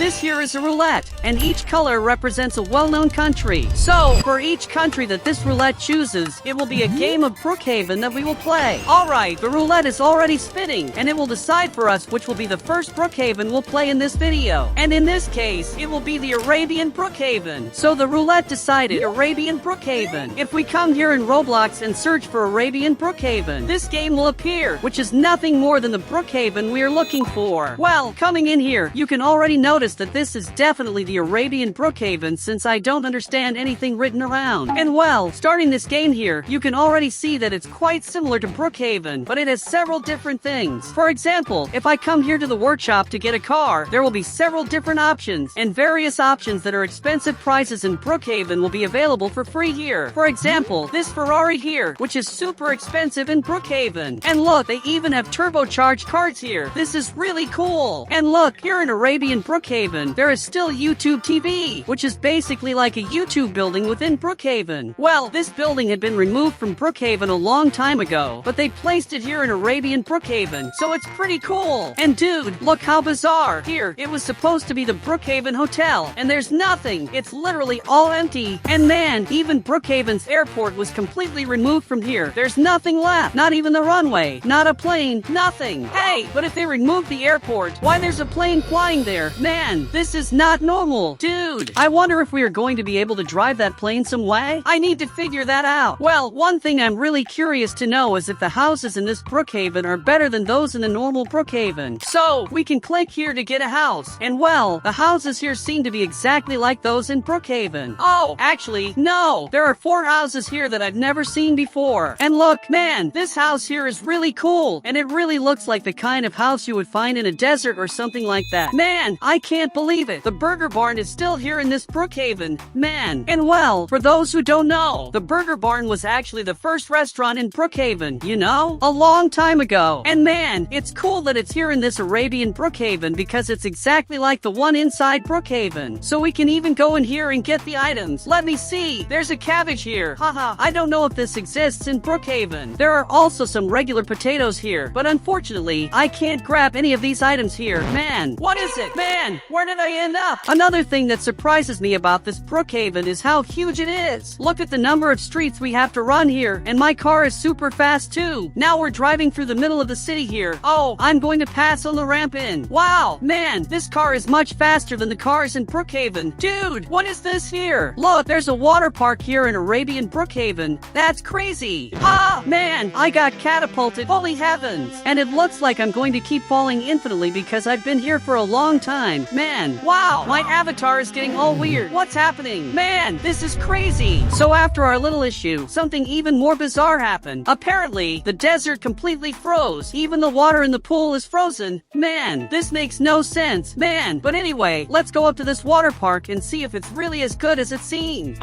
this here is a roulette, and each color represents a well-known country. So, for each country that this roulette chooses, it will be a game of Brookhaven that we will play. Alright, the roulette is already spinning, and it will decide for us which will be the first Brookhaven we'll play in this video. And in this case, it will be the Arabian Brookhaven. So the roulette decided Arabian Brookhaven. If we come here in Roblox and search for Arabian Brookhaven, this game will appear, which is nothing more than the Brookhaven we are looking for. Well, coming in here, you can already notice that this is definitely the Arabian Brookhaven since I don't understand anything written around. And well, starting this game here, you can already see that it's quite similar to Brookhaven, but it has several different things. For example, if I come here to the workshop to get a car, there will be several different options, and various options that are expensive prices in Brookhaven will be available for free here. For example, this Ferrari here, which is super expensive in Brookhaven. And look, they even have turbocharged cars here. This is really cool. And look, here in Arabian Brookhaven, there is still YouTube TV, which is basically like a YouTube building within Brookhaven. Well, this building had been removed from Brookhaven a long time ago, but they placed it here in Arabian Brookhaven, so it's pretty cool. And dude, look how bizarre. Here, it was supposed to be the Brookhaven Hotel, and there's nothing. It's literally all empty. And man, even Brookhaven's airport was completely removed from here. There's nothing left. Not even the runway. Not a plane. Nothing. Hey, but if they removed the airport, why there's a plane flying there? Man, this is not normal. Dude, I wonder if we are going to be able to drive that plane some way? I need to figure that out. Well, one thing I'm really curious to know is if the houses in this Brookhaven are better than those in the normal Brookhaven. So, we can click here to get a house. And well, the houses here seem to be exactly like those in Brookhaven. Oh, actually, no. There are 4 houses here that I've never seen before. And look, man, this house here is really cool. And it really looks like the kind of house you would find in a desert or something like that. Man, I can't believe it. The Burger Barn is still here in this Brookhaven. Man. And well, for those who don't know, the Burger Barn was actually the first restaurant in Brookhaven, you know? A long time ago. And man, it's cool that it's here in this Arabian Brookhaven because it's exactly like the one inside Brookhaven. So we can even go in here and get the items. Let me see. There's a cabbage here. Haha, I don't know if this exists in Brookhaven. There are also some regular potatoes here, but unfortunately, I can't grab any of these items here. Man, what is it? Man, where did I end up? Another thing that surprises me about this Brookhaven is how huge it is. Look at the number of streets we have to run here, and my car is super fast too. Now we're driving through the middle of the city here. Oh, I'm going to pass on the ramp in. Wow, man, this car is much faster than the cars in Brookhaven. Dude, what is this here? Look, there's a water park here in Arabian Brookhaven. That's crazy. Ah, man, I got catapulted. Holy heavens. And it looks like I'm going to keep falling infinitely because I've been here for a long time. Man, wow, my avatar is getting all weird. What's happening? Man, this is crazy. So after our little issue, something even more bizarre happened. Apparently, the desert completely froze. Even the water in the pool is frozen. Man, this makes no sense. Man, but anyway, let's go up to this water park and see if it's really as good as it seems.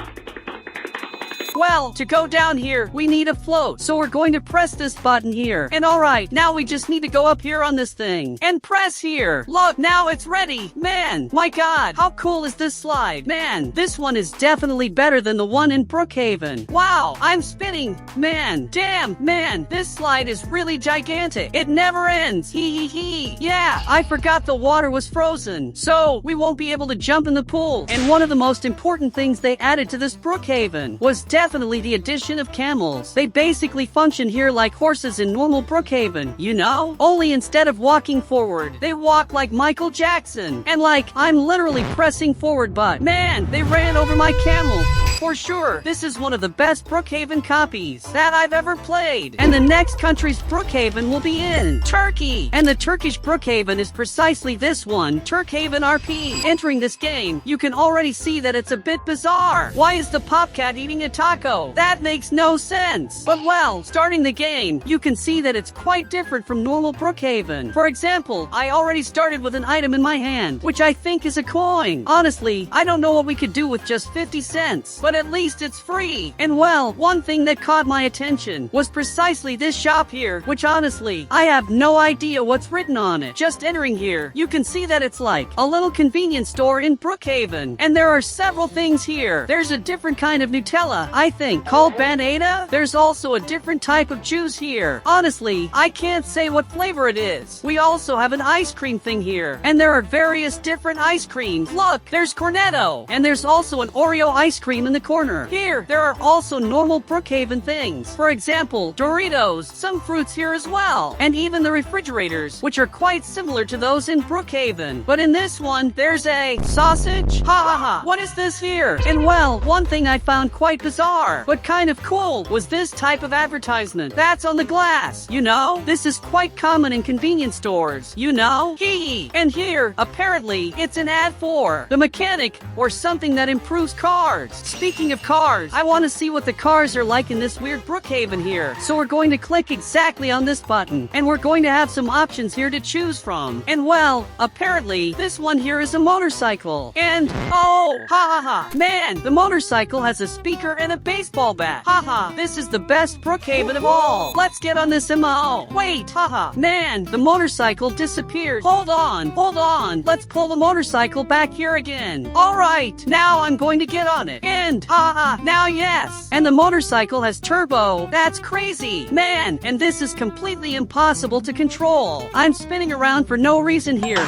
Well, to go down here, we need a float. So we're going to press this button here. And alright, now we just need to go up here on this thing. And press here. Look, now it's ready. Man, my god, how cool is this slide? Man, this one is definitely better than the one in Brookhaven. Wow, I'm spinning. Man, damn, man, this slide is really gigantic. It never ends. Hee hee hee. Yeah, I forgot the water was frozen. So, we won't be able to jump in the pool. And one of the most important things they added to this Brookhaven was definitely the addition of camels. They basically function here like horses in normal Brookhaven, you know? Only instead of walking forward, they walk like Michael Jackson. And like, I'm literally pressing forward, but man, they ran over my camel. For sure, this is one of the best Brookhaven copies that I've ever played. And the next country's Brookhaven will be in Turkey. And the Turkish Brookhaven is precisely this one, Turkhaven RP. Entering this game, you can already see that it's a bit bizarre. Why is the popcat eating a taco? That makes no sense. But well, starting the game, you can see that it's quite different from normal Brookhaven. For example, I already started with an item in my hand, which I think is a coin. Honestly, I don't know what we could do with just 50 cents. But but at least it's free. And well, one thing that caught my attention was precisely this shop here, which honestly, I have no idea what's written on it. Just entering here, you can see that it's like a little convenience store in Brookhaven. And there are several things here. There's a different kind of Nutella, I think, called Banana. There's also a different type of juice here. Honestly, I can't say what flavor it is. We also have an ice cream thing here, and there are various different ice creams. Look, there's Cornetto, and there's also an Oreo ice cream in the corner. Here, there are also normal Brookhaven things. For example, Doritos, some fruits here as well, and even the refrigerators, which are quite similar to those in Brookhaven. But in this one, there's a sausage. Ha ha ha. What is this here? And well, one thing I found quite bizarre, but kind of cool, was this type of advertisement. That's on the glass. You know, this is quite common in convenience stores. You know? Hee. And here, apparently, it's an ad for the mechanic or something that improves cars. Speaking of cars, I want to see what the cars are like in this weird Brookhaven here. So we're going to click exactly on this button, and we're going to have some options here to choose from. And well, apparently, this one here is a motorcycle. And, oh, ha ha ha. Man, the motorcycle has a speaker and a baseball bat. Ha ha, this is the best Brookhaven of all. Let's get on this MO. Wait, haha. Man, the motorcycle disappeared. Hold on. Let's pull the motorcycle back here again. Alright, now I'm going to get on it. And, haha, now yes. And the motorcycle has turbo. That's crazy. Man, and this is completely impossible to control. I'm spinning around for no reason here.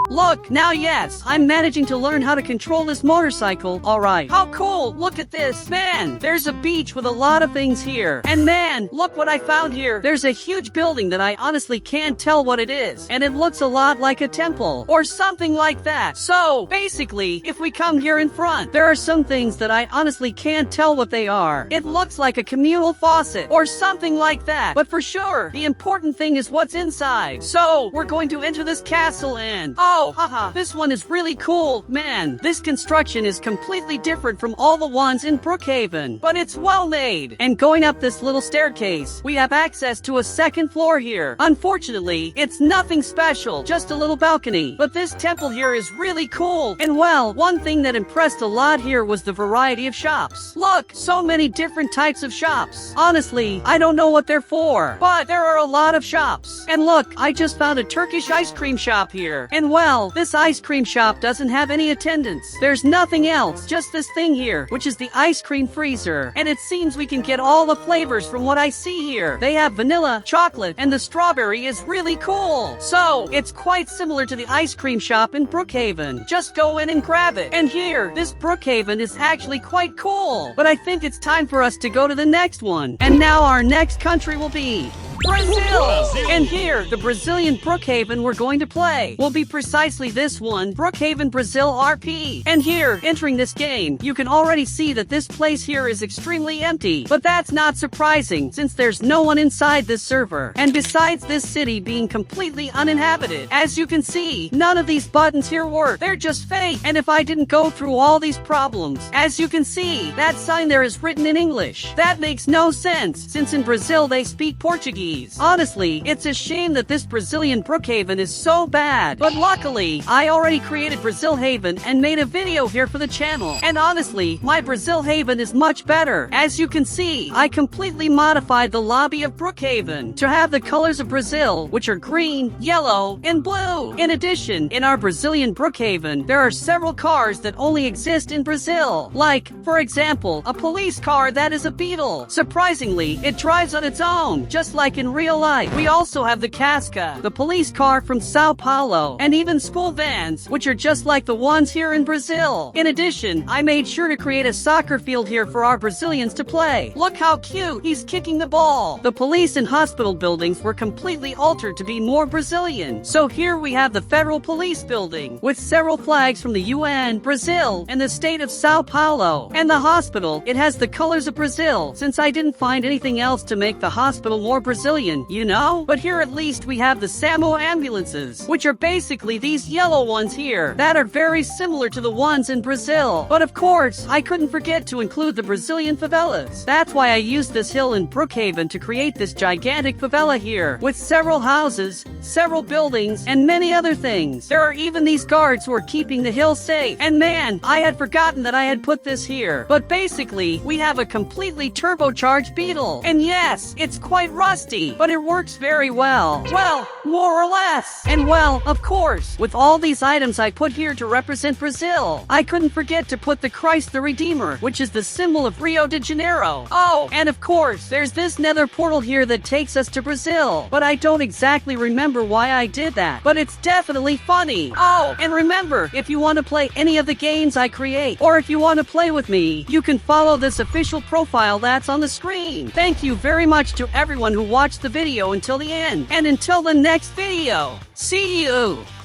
Look, now yes, I'm managing to learn how to control this motorcycle. Alright, how cool, look at this. Man, there's a beach with a lot of things here. And man, look what I found here. There's a huge building that I honestly can't tell what it is. And it looks a lot like a temple, or something like that. So, basically, if we come here in front, there are some things that I honestly can't tell what they are. It looks like a communal faucet, or something like that. But for sure, the important thing is what's inside. So, we're going to enter this castle and, oh, haha, this one is really cool. Man, this construction is completely different from all the ones in Brookhaven, but it's well made. And going up this little staircase, we have access to a second floor here. Unfortunately, it's nothing special, just a little balcony. But this temple here is really cool. And well, one thing that impressed a lot here was the variety of shops. Look, so many different types of shops. Honestly, I don't know what they're for, but there are a lot of shops. And look, I just found a Turkish ice cream shop here. And well, this ice cream shop doesn't have any attendance. There's nothing else, just this thing here, which is the ice cream freezer. And it seems we can get all the flavors from what I see here. They have vanilla, chocolate, and the strawberry is really cool. So, it's quite similar to the ice cream shop in Brookhaven. Just go in and grab it. And here, this Brookhaven is actually quite cool. But I think it's time for us to go to the next one. And now our next country will be Brazil! And here, the Brazilian Brookhaven we're going to play will be precisely this one, Brookhaven Brazil RP. And here, entering this game, you can already see that this place here is extremely empty. But that's not surprising, since there's no one inside this server. And besides this city being completely uninhabited, as you can see, none of these buttons here work. They're just fake. And if I didn't go through all these problems, as you can see, that sign there is written in English. That makes no sense, since in Brazil they speak Portuguese. Honestly, it's a shame that this Brazilian Brookhaven is so bad. But luckily, I already created Brazilhaven and made a video here for the channel. And honestly, my Brazilhaven is much better. As you can see, I completely modified the lobby of Brookhaven to have the colors of Brazil, which are green, yellow, and blue. In addition, in our Brazilian Brookhaven, there are several cars that only exist in Brazil. Like, for example, a police car that is a Beetle. Surprisingly, it drives on its own, just like in real life. We also have the Casca, the police car from Sao Paulo, and even school vans, which are just like the ones here in Brazil. In addition, I made sure to create a soccer field here for our Brazilians to play. Look how cute he's kicking the ball. The police and hospital buildings were completely altered to be more Brazilian. So here we have the Federal Police Building, with several flags from the UN, Brazil, and the state of Sao Paulo. And the hospital, it has the colors of Brazil, since I didn't find anything else to make the hospital more Brazilian. Brazilian, you know? But here at least we have the SAMU ambulances, which are basically these yellow ones here, that are very similar to the ones in Brazil. But of course, I couldn't forget to include the Brazilian favelas. That's why I used this hill in Brookhaven to create this gigantic favela here, with several houses, several buildings, and many other things. There are even these guards who are keeping the hill safe. And man, I had forgotten that I had put this here. But basically, we have a completely turbocharged Beetle. And yes, it's quite rusty, but it works very well. Well, more or less. And well, of course, with all these items I put here to represent Brazil, I couldn't forget to put the Christ the Redeemer, which is the symbol of Rio de Janeiro. Oh, and of course, there's this nether portal here that takes us to Brazil. But I don't exactly remember why I did that. But it's definitely funny. Oh, and remember, if you want to play any of the games I create, or if you want to play with me, you can follow this official profile that's on the screen. Thank you very much to everyone who watched the video until the end. And until the next video, see you!